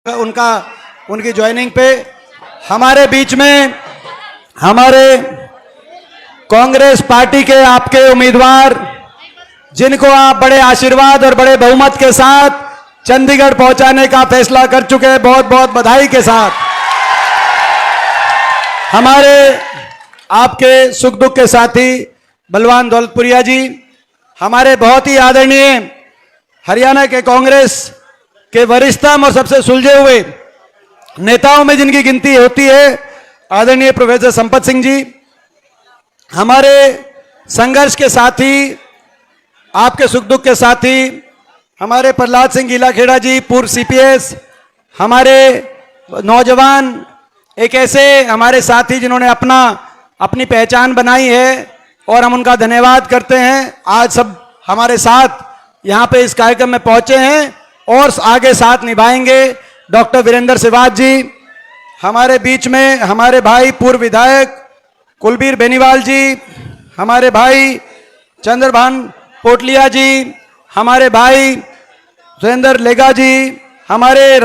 उनकी ज्वाइनिंग पे हमारे बीच में हमारे कांग्रेस पार्टी के आपके उम्मीदवार जिनको आप बड़े आशीर्वाद और बड़े बहुमत के साथ चंडीगढ़ पहुंचाने का फैसला कर चुके हैं, बहुत बहुत बधाई के साथ। हमारे आपके सुख दुख के साथी बलवान दौलतपुरिया जी, हमारे बहुत ही आदरणीय हरियाणा के कांग्रेस के वरिष्ठतम और सबसे सुलझे हुए नेताओं में जिनकी गिनती होती है, आदरणीय प्रोफेसर संपत सिंह जी, हमारे संघर्ष के साथी, आपके सुख दुख के साथी हमारे प्रहलाद सिंह गीलाखेड़ा जी, पूर्व सीपीएस, हमारे नौजवान एक ऐसे हमारे साथी जिन्होंने अपनी पहचान बनाई है और हम उनका धन्यवाद करते हैं। आज सब हमारे साथ यहाँ पे इस कार्यक्रम में पहुंचे हैं और आगे साथ निभाएंगे। डॉक्टर वीरेंद्र सिवाज जी हमारे बीच में, हमारे भाई पूर्व विधायक कुलबीर बेनीवाल जी, हमारे भाई चंद्रभान पोटलिया जी, हमारे भाई सुरेंद्र लेगा जी, हमारे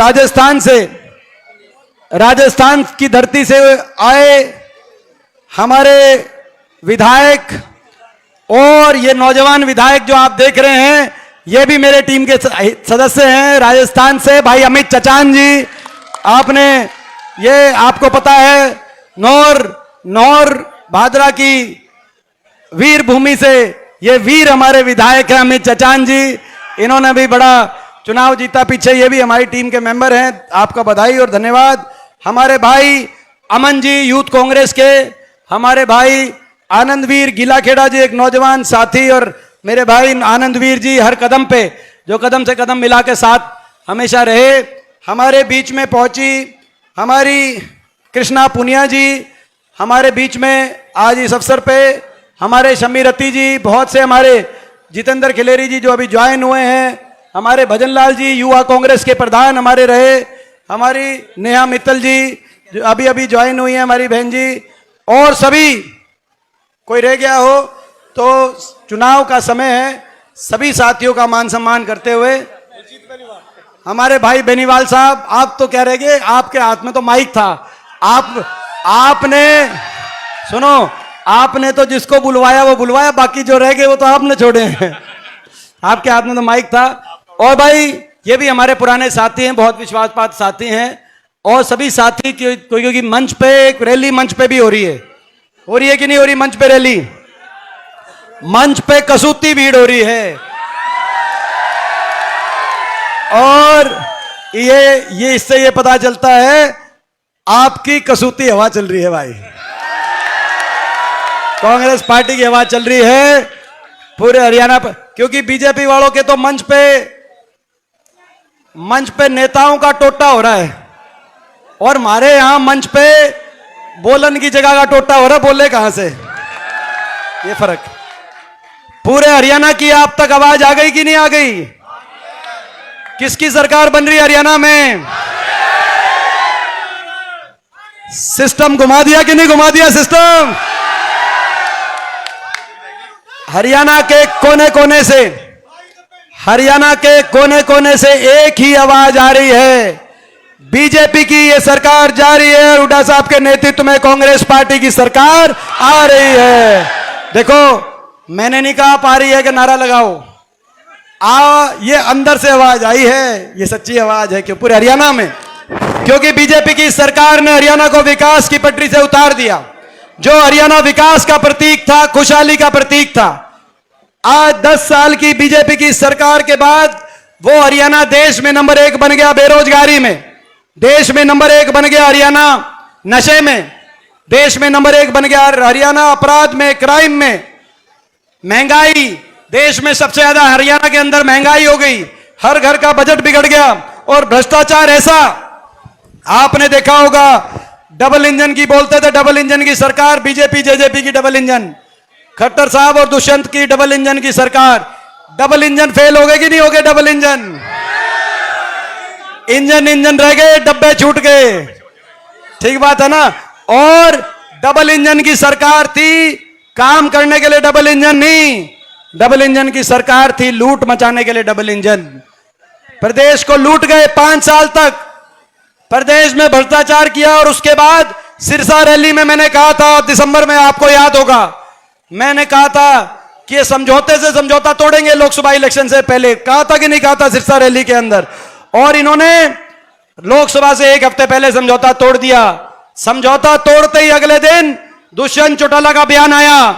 राजस्थान की धरती से आए हमारे विधायक, और ये नौजवान विधायक जो आप देख रहे हैं ये भी मेरे टीम के सदस्य हैं राजस्थान से, भाई अमित चचान जी। आपको पता है नौर भादरा की वीर भूमि से ये वीर हमारे विधायक हैं अमित चचान जी, इन्होंने भी बड़ा चुनाव जीता पीछे, ये भी हमारी टीम के मेंबर हैं। आपका बधाई और धन्यवाद। हमारे भाई अमन जी यूथ कांग्रेस के, हमारे भाई आनंदवीर गीलाखेड़ा जी एक नौजवान साथी, और मेरे भाई आनंदवीर जी हर कदम पे जो कदम से कदम मिला के साथ हमेशा रहे। हमारे बीच में पहुंची हमारी कृष्णा पुनिया जी, हमारे बीच में आज इस अवसर पे हमारे शमी रति जी, बहुत से हमारे जितेंद्र खिलेरी जी जो अभी ज्वाइन हुए हैं, हमारे भजन लाल जी युवा कांग्रेस के प्रधान हमारे रहे, हमारी नेहा मित्तल जी जो अभी अभी ज्वाइन हुई है हमारी बहन जी, और सभी कोई रह गया हो तो चुनाव का समय है, सभी साथियों का मान सम्मान करते हुए हमारे भाई बेनीवाल साहब, आप तो क्या रह गए, आपके हाथ में तो माइक था, आपने तो जिसको बुलवाया वो बुलवाया, बाकी जो रह गए वो तो आपने छोड़े हैं। आपके हाथ में तो माइक था। और भाई ये भी हमारे पुराने साथी हैं, बहुत विश्वासपात साथी हैं, और सभी साथी क्योंकि मंच पे एक रैली मंच पे भी हो रही है कि नहीं हो रही? मंच पे रैली, मंच पे कसूती भीड़ हो रही है, और ये इससे ये पता चलता है आपकी कसूती हवा चल रही है भाई, कांग्रेस पार्टी की हवा चल रही है पूरे हरियाणा पर, क्योंकि बीजेपी वालों के तो मंच पे नेताओं का टोटा हो रहा है, और हमारे यहां मंच पे बोलन की जगह का टोटा हो रहा है। बोले कहां से? ये फर्क पूरे हरियाणा की आप तक आवाज आ गई कि नहीं आ गई? किसकी सरकार बन रही है हरियाणा में? सिस्टम घुमा दिया कि नहीं घुमा दिया सिस्टम? हरियाणा के कोने कोने से एक ही आवाज आ रही है, बीजेपी की ये सरकार जा रही है, हुड्डा साहब के नेतृत्व में कांग्रेस पार्टी की सरकार आ रही है। देखो मैंने नहीं कहा पा रही है कि नारा लगाओ, ये अंदर से आवाज आई है, ये सच्ची आवाज है कि पूरे हरियाणा में, क्योंकि बीजेपी की सरकार ने हरियाणा को विकास की पटरी से उतार दिया। जो हरियाणा विकास का प्रतीक था, खुशहाली का प्रतीक था, आज 10 साल की बीजेपी की सरकार के बाद वो हरियाणा देश में नंबर 1 बन गया बेरोजगारी में, देश में नंबर 1 बन गया हरियाणा नशे में, देश में नंबर 1 बन गया हरियाणा अपराध में, क्राइम में, महंगाई, देश में सबसे ज्यादा हरियाणा के अंदर महंगाई हो गई, हर घर का बजट बिगड़ गया, और भ्रष्टाचार ऐसा आपने देखा होगा। डबल इंजन की बोलते थे, डबल इंजन की सरकार, बीजेपी जेजेपी की डबल इंजन, खट्टर साहब और दुष्यंत की डबल इंजन की सरकार, डबल इंजन फेल हो गए कि नहीं हो गए? डबल इंजन रह गए, डब्बे छूट गए, ठीक बात है ना? और डबल इंजन की सरकार थी, काम करने के लिए डबल इंजन नहीं, डबल इंजन की सरकार थी लूट मचाने के लिए डबल इंजन। प्रदेश को लूट गए 5 साल तक, प्रदेश में भ्रष्टाचार किया और उसके बाद सिरसा रैली में मैंने कहा था दिसंबर में, आपको याद होगा, मैंने कहा था कि ये समझौते से समझौता तोड़ेंगे लोकसभा इलेक्शन से पहले। कहा था कि नहीं कहा था सिरसा रैली के अंदर? और इन्होंने लोकसभा से एक हफ्ते पहले समझौता तोड़ दिया। समझौता तोड़ते ही अगले दिन दुष्यंत चौटाला का बयान आया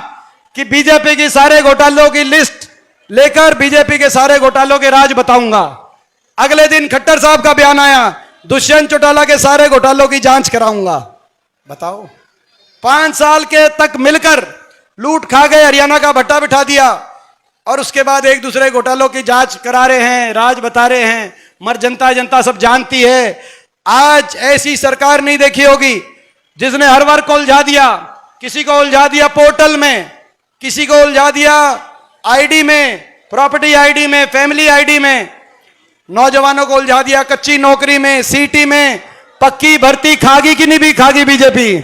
कि बीजेपी की सारे घोटालों की लिस्ट लेकर बीजेपी के सारे घोटालों के राज बताऊंगा। अगले दिन खट्टर साहब का बयान आया, दुष्यंत चौटाला के सारे घोटालों की जांच कराऊंगा। बताओ, 5 साल के तक मिलकर लूट खा गए, हरियाणा का भट्टा बिठा दिया और उसके बाद एक दूसरे घोटालों की जांच करा रहे हैं, राज बता रहे हैं। मर जनता सब जानती है। आज ऐसी सरकार नहीं देखी होगी जिसने हर वर्ग को उलझा दिया। किसी को उलझा दिया पोर्टल में, किसी को उलझा दिया आईडी में, प्रॉपर्टी आईडी में, फैमिली आईडी में, नौजवानों को उलझा दिया कच्ची नौकरी में, सीटी में। पक्की भर्ती खागी कि नहीं भी खागी बीजेपी?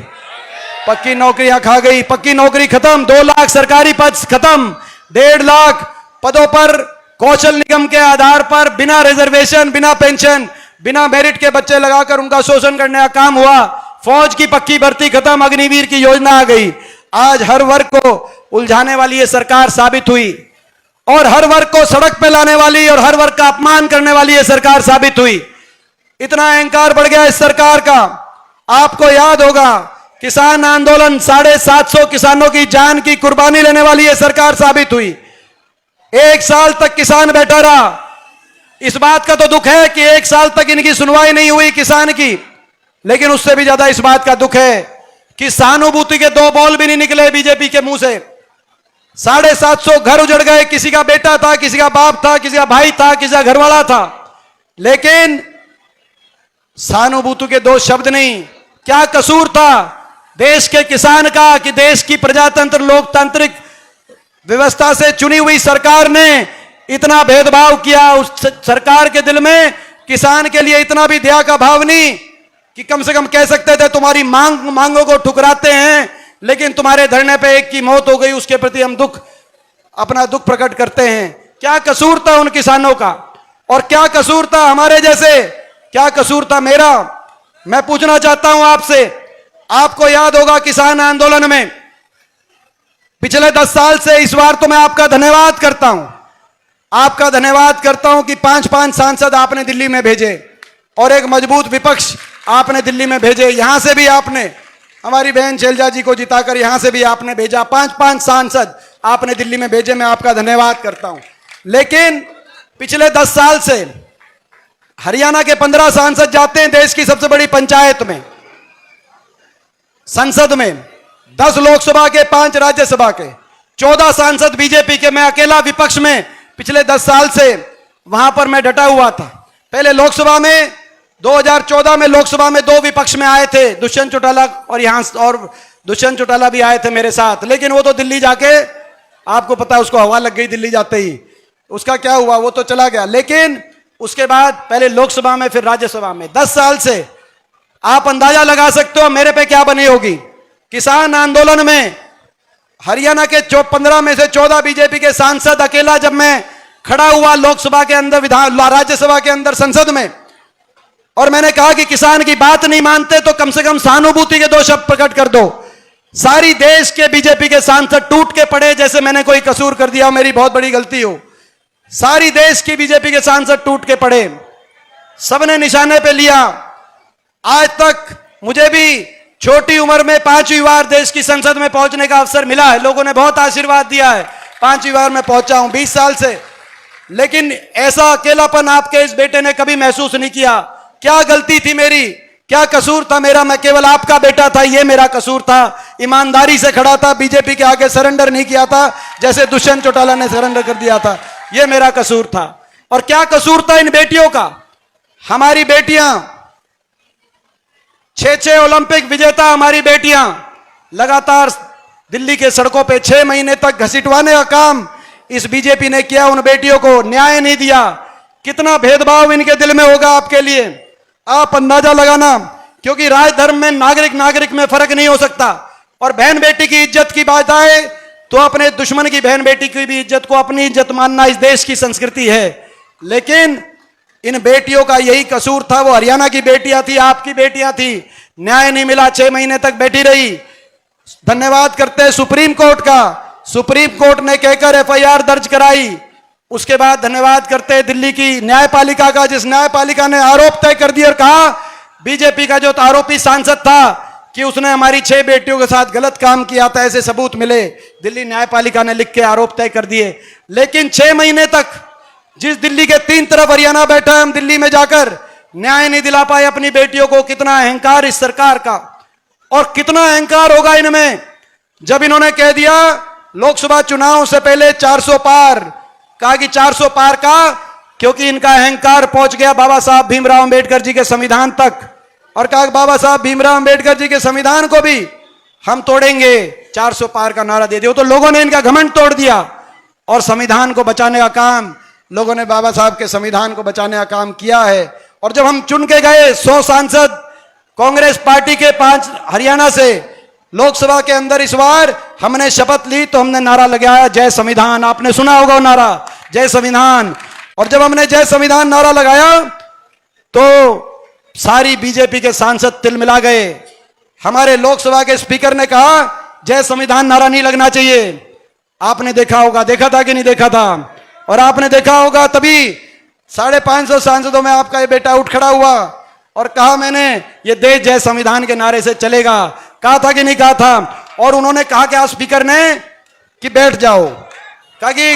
पक्की नौकरियां खा गई, पक्की नौकरी खत्म, 2 लाख सरकारी पद खत्म, 1.5 लाख पदों पर कौशल निगम के आधार पर बिना रिजर्वेशन, बिना पेंशन, बिना मेरिट के बच्चे लगाकर उनका शोषण करने का काम हुआ। फौज की पक्की भर्ती खत्म, अग्निवीर की योजना आ गई। आज हर वर्ग को उलझाने वाली ये सरकार साबित हुई और हर वर्ग को सड़क पे लाने वाली और हर वर्ग का अपमान करने वाली ये सरकार साबित हुई। इतना अहंकार बढ़ गया इस सरकार का। आपको याद होगा किसान आंदोलन, 750 किसानों की जान की कुर्बानी लेने वाली ये सरकार साबित हुई। 1 साल तक किसान बैठा रहा। इस बात का तो दुख है कि 1 साल तक इनकी सुनवाई नहीं हुई किसान की, लेकिन उससे भी ज्यादा इस बात का दुख है कि सहानुभूति के 2 बॉल भी नहीं निकले बीजेपी के मुंह से। 750 घर उजड़ गए। किसी का बेटा था, किसी का बाप था, किसी का भाई था, किसी का घरवाला था, लेकिन सहानुभूति के 2 शब्द नहीं। क्या कसूर था देश के किसान का कि देश की प्रजातंत्र लोकतांत्रिक व्यवस्था से चुनी हुई सरकार ने इतना भेदभाव किया? उस सरकार के दिल में किसान के लिए इतना भी दया का भाव नहीं कि कम से कम कह सकते थे तुम्हारी मांगों को ठुकराते हैं, लेकिन तुम्हारे धरने पे एक की मौत हो गई, उसके प्रति हम अपना दुख प्रकट करते हैं। क्या कसूर था उन किसानों का? और क्या कसूर था हमारे जैसे? क्या कसूर था मेरा? मैं पूछना चाहता हूं आपसे। आपको याद होगा किसान आंदोलन में पिछले 10 साल से, इस बार तो मैं आपका धन्यवाद करता हूं, आपका धन्यवाद करता हूं कि 5-5 सांसद आपने दिल्ली में भेजे और एक मजबूत विपक्ष आपने दिल्ली में भेजे। यहां से भी आपने हमारी बहन शैलजा जी को जिताकर यहां से भी आपने भेजा। 5-5 सांसद आपने दिल्ली में भेजे, मैं आपका धन्यवाद करता हूं। लेकिन पिछले 10 साल से हरियाणा के 15 सांसद जाते हैं देश की सबसे बड़ी पंचायत में, संसद में, 10 लोकसभा के, 5 राज्यसभा के, 14 सांसद बीजेपी के। मैं अकेला विपक्ष में पिछले 10 साल से वहां पर मैं डटा हुआ था। पहले लोकसभा में 2014 में लोकसभा में 2 विपक्ष में आए थे, दुष्यंत चौटाला और दुष्यंत चौटाला भी आए थे मेरे साथ, लेकिन वो तो दिल्ली जाके, आपको पता है उसको हवा लग गई दिल्ली जाते ही, उसका क्या हुआ, वो तो चला गया। लेकिन उसके बाद पहले लोकसभा में फिर राज्यसभा में 10 साल से आप अंदाजा लगा सकते हो मेरे पे क्या बनी होगी। किसान आंदोलन में हरियाणा के 15 में से 14 बीजेपी के सांसद, अकेला जब मैं खड़ा हुआ लोकसभा के अंदर, राज्यसभा के अंदर, संसद में, और मैंने कहा कि किसान की बात नहीं मानते तो कम से कम सहानुभूति के 2 शब्द प्रकट कर दो। सारी देश के बीजेपी के सांसद टूट के पड़े, जैसे मैंने कोई कसूर कर दिया, मेरी बहुत बड़ी गलती हो। सारी देश की बीजेपी के सांसद टूट के पड़े, सबने निशाने पे लिया। आज तक मुझे भी छोटी उम्र में 5वीं बार देश की संसद में पहुंचने का अवसर मिला है। लोगों ने बहुत आशीर्वाद दिया है, 5वीं बार मैं पहुंचा हूं 20 साल से। लेकिन ऐसा अकेलापन आपके इस बेटे ने कभी महसूस नहीं किया। क्या गलती थी मेरी? क्या कसूर था मेरा? मैं केवल आपका बेटा था, ये मेरा कसूर था। ईमानदारी से खड़ा था, बीजेपी के आगे सरेंडर नहीं किया था जैसे दुष्यंत चौटाला ने सरेंडर कर दिया था, ये मेरा कसूर था। और क्या कसूर था इन बेटियों का? हमारी बेटियां 6 ओलंपिक विजेता, हमारी बेटियां लगातार दिल्ली के सड़कों पे 6 महीने तक घसीटवाने का काम इस बीजेपी ने किया। उन बेटियों को न्याय नहीं दिया। कितना भेदभाव इनके दिल में होगा आपके लिए आप अंदाजा लगाना, क्योंकि राज धर्म में नागरिक में फर्क नहीं हो सकता। और बहन बेटी की इज्जत की बात आए तो अपने दुश्मन की बहन बेटी की भी इज्जत को अपनी इज्जत मानना इस देश की संस्कृति है। लेकिन इन बेटियों का यही कसूर था। वो हरियाणा की बेटियां थी, आपकी बेटियां थी, न्याय नहीं मिला, 6 महीने तक बैठी रही। धन्यवाद करते हैं सुप्रीम कोर्ट का, सुप्रीम कोर्ट ने कहकर एफआईआर दर्ज कराई। उसके बाद धन्यवाद करते हैं दिल्ली की न्यायपालिका का, जिस न्यायपालिका ने आरोप तय कर दिया और कहा बीजेपी का जो आरोपी सांसद था कि उसने हमारी 6 बेटियों के साथ गलत काम किया था, ऐसे सबूत मिले, दिल्ली न्यायपालिका ने लिख के आरोप तय कर दिए। लेकिन 6 महीने तक जिस दिल्ली के 3 तरफ हरियाणा बैठा है, हम दिल्ली में जाकर न्याय नहीं दिला पाए अपनी बेटियों को। कितना अहंकार इस सरकार का, और कितना अहंकार होगा इनमें जब इन्होंने कह दिया लोकसभा चुनाव से पहले 400 पार, कहा कि 400 पार का, क्योंकि इनका अहंकार पहुंच गया बाबा साहब भीमराव अंबेडकर जी के संविधान तक, और कहा बाबा साहब भीमराव अंबेडकर जी के संविधान को भी हम तोड़ेंगे, 400 पार का नारा दे दिया। तो लोगों ने इनका घमंड तोड़ दिया और संविधान को बचाने का काम, लोगों ने बाबा साहब के संविधान को बचाने का काम किया है। और जब हम चुन के गए 100 सांसद कांग्रेस पार्टी के 5 हरियाणा से लोकसभा के अंदर, इस बार हमने शपथ ली तो हमने नारा लगाया जय संविधान। आपने सुना होगा वो नारा, जय संविधान। और जब हमने जय संविधान नारा लगाया तो सारी बीजेपी के सांसद तिलमिला गए। हमारे लोकसभा के स्पीकर ने कहा जय संविधान नारा नहीं लगना चाहिए। आपने देखा होगा, देखा था कि नहीं देखा था? और आपने देखा होगा तभी 550 सांसदों में आपका ये बेटा उठ खड़ा हुआ और कहा मैंने ये देश जय संविधान के नारे से चलेगा। कहा था कि नहीं कहा था? और उन्होंने कहा क्या स्पीकर ने कि बैठ जाओ, कहा कि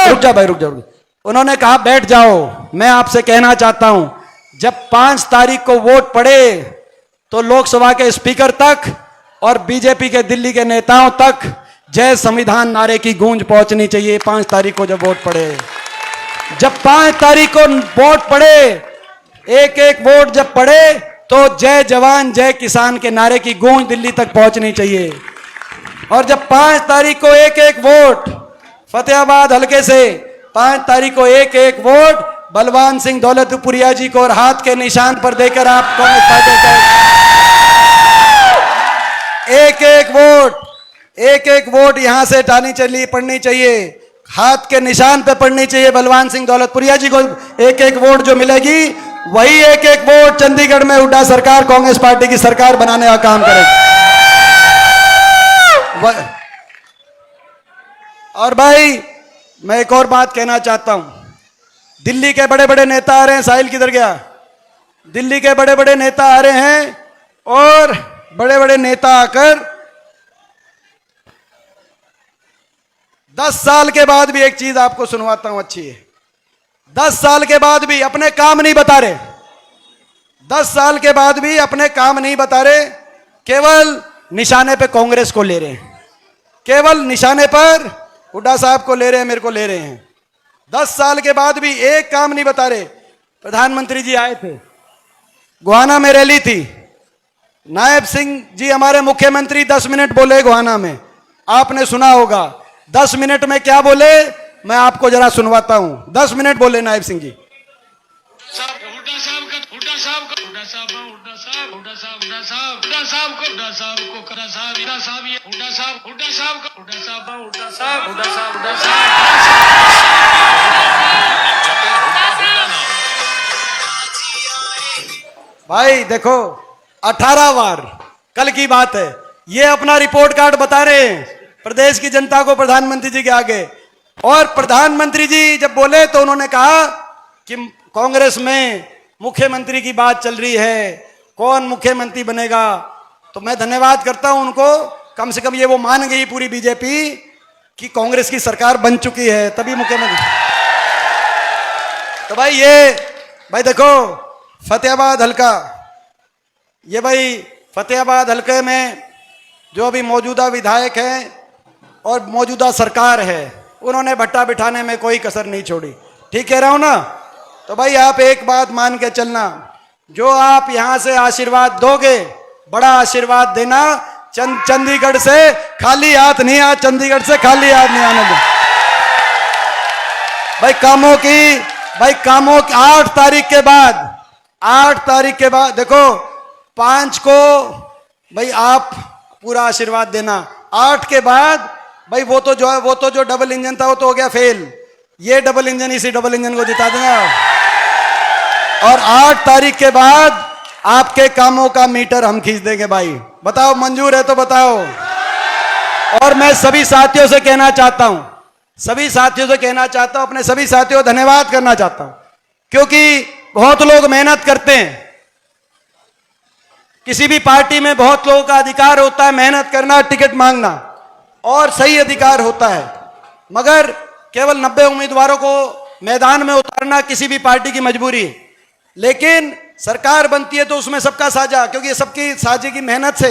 रुक जा भाई, रुक जा। उन्होंने कहा बैठ जाओ। मैं आपसे कहना चाहता हूं, जब 5 तारीख को वोट पड़े तो लोकसभा के स्पीकर तक और बीजेपी के दिल्ली के नेताओं तक जय संविधान नारे की गूंज पहुंचनी चाहिए। 5 तारीख को जब वोट पड़े, जब 5 तारीख को वोट पड़े, एक एक वोट जब पड़े तो जय जवान जय किसान के नारे की गूंज दिल्ली तक पहुंचनी चाहिए। और जब 5 तारीख को एक एक वोट फतेहाबाद हलके से, 5 तारीख को एक एक वोट बलवान सिंह दौलतपुरिया जी को और हाथ के निशान पर देकर आप कांग्रेस पार्टी एक एक वोट यहां से पड़नी चाहिए, हाथ के निशान पे पड़नी चाहिए। बलवान सिंह दौलतपुरिया जी को एक एक वोट जो मिलेगी, वही एक एक वोट चंडीगढ़ में हुड्डा सरकार कांग्रेस पार्टी की सरकार बनाने का काम करेगी। और भाई मैं एक और बात कहना चाहता हूं, दिल्ली के बड़े बड़े नेता आ रहे हैं। साहिल किधर गया? दिल्ली के बड़े बड़े नेता आ रहे हैं और बड़े बड़े नेता आकर 10 साल के बाद भी, एक चीज आपको सुनवाता हूं अच्छी है, 10 साल के बाद भी अपने काम नहीं बता रहे, 10 साल के बाद भी अपने काम नहीं बता रहे, केवल निशाने पे कांग्रेस को ले रहे हैं, केवल निशाने पर हुड्डा साहब को ले रहे हैं, मेरे को ले रहे हैं। 10 साल के बाद भी एक काम नहीं बता रहे। प्रधानमंत्री जी आए थे, गोहाना में रैली थी, नायब सिंह जी हमारे मुख्यमंत्री 10 मिनट बोले गोहाना में, आपने सुना होगा। 10 मिनट में क्या बोले मैं आपको जरा सुनवाता हूं। 10 मिनट बोले नायब सिंह जी। भाई देखो 18 बार, कल की बात है, ये अपना रिपोर्ट कार्ड बता रहे हैं प्रदेश की जनता को प्रधानमंत्री जी के आगे। और प्रधानमंत्री जी जब बोले तो उन्होंने कहा कि कांग्रेस में मुख्यमंत्री की बात चल रही है, कौन मुख्यमंत्री बनेगा। तो मैं धन्यवाद करता हूं उनको, कम से कम ये वो मान गई पूरी बीजेपी कि कांग्रेस की सरकार बन चुकी है, तभी मुख्यमंत्री। तो भाई देखो फतेहाबाद हल्का, ये भाई फतेहाबाद हल्के में जो अभी मौजूदा विधायक हैं और मौजूदा सरकार है, उन्होंने भट्टा बिठाने में कोई कसर नहीं छोड़ी। ठीक कह रहा हूं ना? तो भाई आप एक बात मान के चलना, जो आप यहां से आशीर्वाद दोगे, बड़ा आशीर्वाद देना, चंडीगढ़ से खाली हाथ नहीं, आज चंडीगढ़ से खाली हाथ नहीं आने दो। भाई कामों की 8 तारीख के बाद देखो 5 को भाई आप पूरा आशीर्वाद देना, 8 के बाद भाई वो तो जो डबल इंजन था वो तो हो गया फेल। ये डबल इंजन, इसी डबल इंजन को जिता दूंगा। और 8 तारीख के बाद आपके कामों का मीटर हम खींच देंगे भाई। बताओ मंजूर है तो बताओ। और मैं सभी साथियों से कहना चाहता हूं, अपने सभी साथियों को धन्यवाद करना चाहता हूं, क्योंकि बहुत लोग मेहनत करते हैं। किसी भी पार्टी में बहुत लोगों का अधिकार होता है मेहनत करना, टिकट मांगना, और सही अधिकार होता है, मगर केवल 90 उम्मीदवारों को मैदान में उतारना किसी भी पार्टी की मजबूरी है। लेकिन सरकार बनती है तो उसमें सबका साझा, क्योंकि सबकी साझे की मेहनत से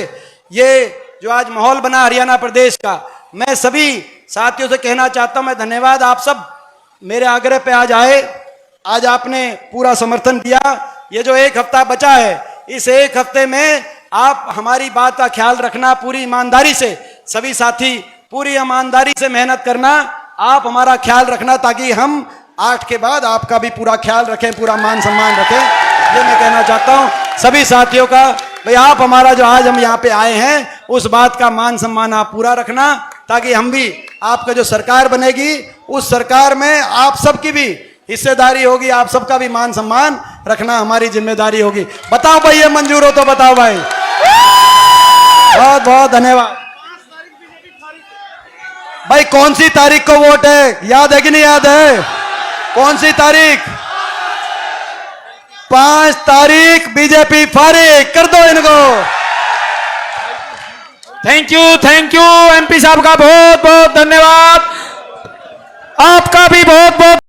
ये जो आज माहौल बना हरियाणा प्रदेश का, मैं सभी साथियों से कहना चाहता हूं, मैं धन्यवाद। आप सब मेरे आग्रह पे आज आए, आज आपने पूरा समर्थन दिया। ये जो 1 हफ्ता बचा है, इस 1 हफ्ते में आप हमारी बात का ख्याल रखना, पूरी ईमानदारी से, सभी साथी पूरी ईमानदारी से मेहनत करना, आप हमारा ख्याल रखना, ताकि हम 8 के बाद आपका भी पूरा ख्याल रखें, पूरा मान सम्मान रखें। ये मैं कहना चाहता हूं सभी साथियों का, भाई आप हमारा जो आज हम यहाँ पे आए हैं उस बात का मान सम्मान आप पूरा रखना, ताकि हम भी आपका जो सरकार बनेगी उस सरकार में आप सबकी भी हिस्सेदारी होगी, आप सबका भी मान सम्मान रखना हमारी जिम्मेदारी होगी। बताओ भाई ये मंजूर हो तो बताओ भाई। बहुत बहुत धन्यवाद भाई। कौन सी तारीख को वोट है, याद है कि नहीं याद है? कौन सी तारीख? 5 तारीख बीजेपी फारिग कर दो इनको। थैंक यू एमपी साहब का बहुत बहुत धन्यवाद। आपका भी बहुत बहुत